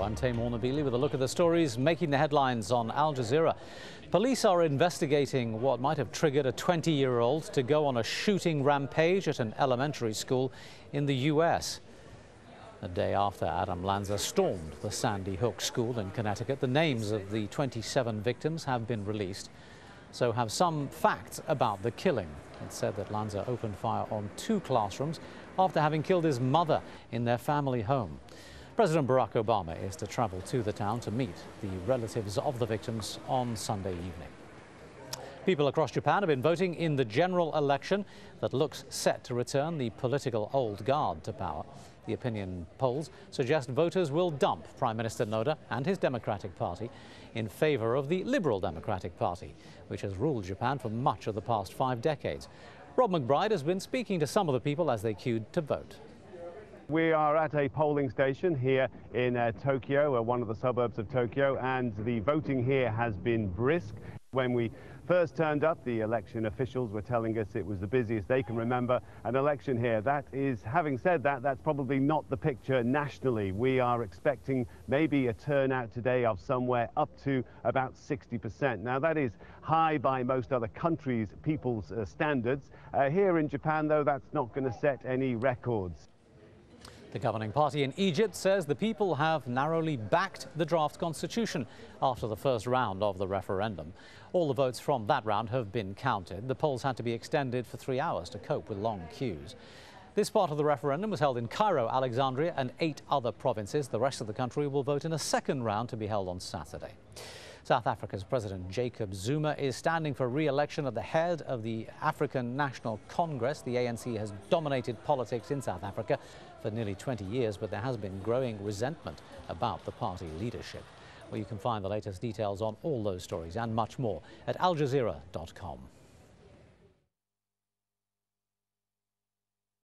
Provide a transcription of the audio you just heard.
I'm Taimur Nabili with a look at the stories making the headlines on Al Jazeera. Police are investigating what might have triggered a 20-year-old to go on a shooting rampage at an elementary school in the U.S. A day after Adam Lanza stormed the Sandy Hook school in Connecticut, the names of the 27 victims have been released. So have some facts about the killing. It's said that Lanza opened fire on 2 classrooms after having killed his mother in their family home. President Barack Obama is to travel to the town to meet the relatives of the victims on Sunday evening. People across Japan have been voting in the general election that looks set to return the political old guard to power. The opinion polls suggest voters will dump Prime Minister Noda and his Democratic Party in favor of the Liberal Democratic Party, which has ruled Japan for much of the past 5 decades. Rob McBride has been speaking to some of the people as they queued to vote. We are at a polling station here in Tokyo, one of the suburbs of Tokyo, and the voting here has been brisk. When we first turned up, the election officials were telling us it was the busiest they can remember an election here. That is, having said that, that's probably not the picture nationally. We are expecting maybe a turnout today of somewhere up to about 60%. Now, that is high by most other countries' people's standards. Here in Japan, though, that's not going to set any records. The governing party in Egypt says the people have narrowly backed the draft constitution after the first round of the referendum. All the votes from that round have been counted. The polls had to be extended for 3 hours to cope with long queues. This part of the referendum was held in Cairo, Alexandria and 8 other provinces. The rest of the country will vote in a second round to be held on Saturday. South Africa's President Jacob Zuma is standing for re-election at the head of the African National Congress. The ANC has dominated politics in South Africa for nearly 20 years, but there has been growing resentment about the party leadership. Well, you can find the latest details on all those stories and much more at aljazeera.com.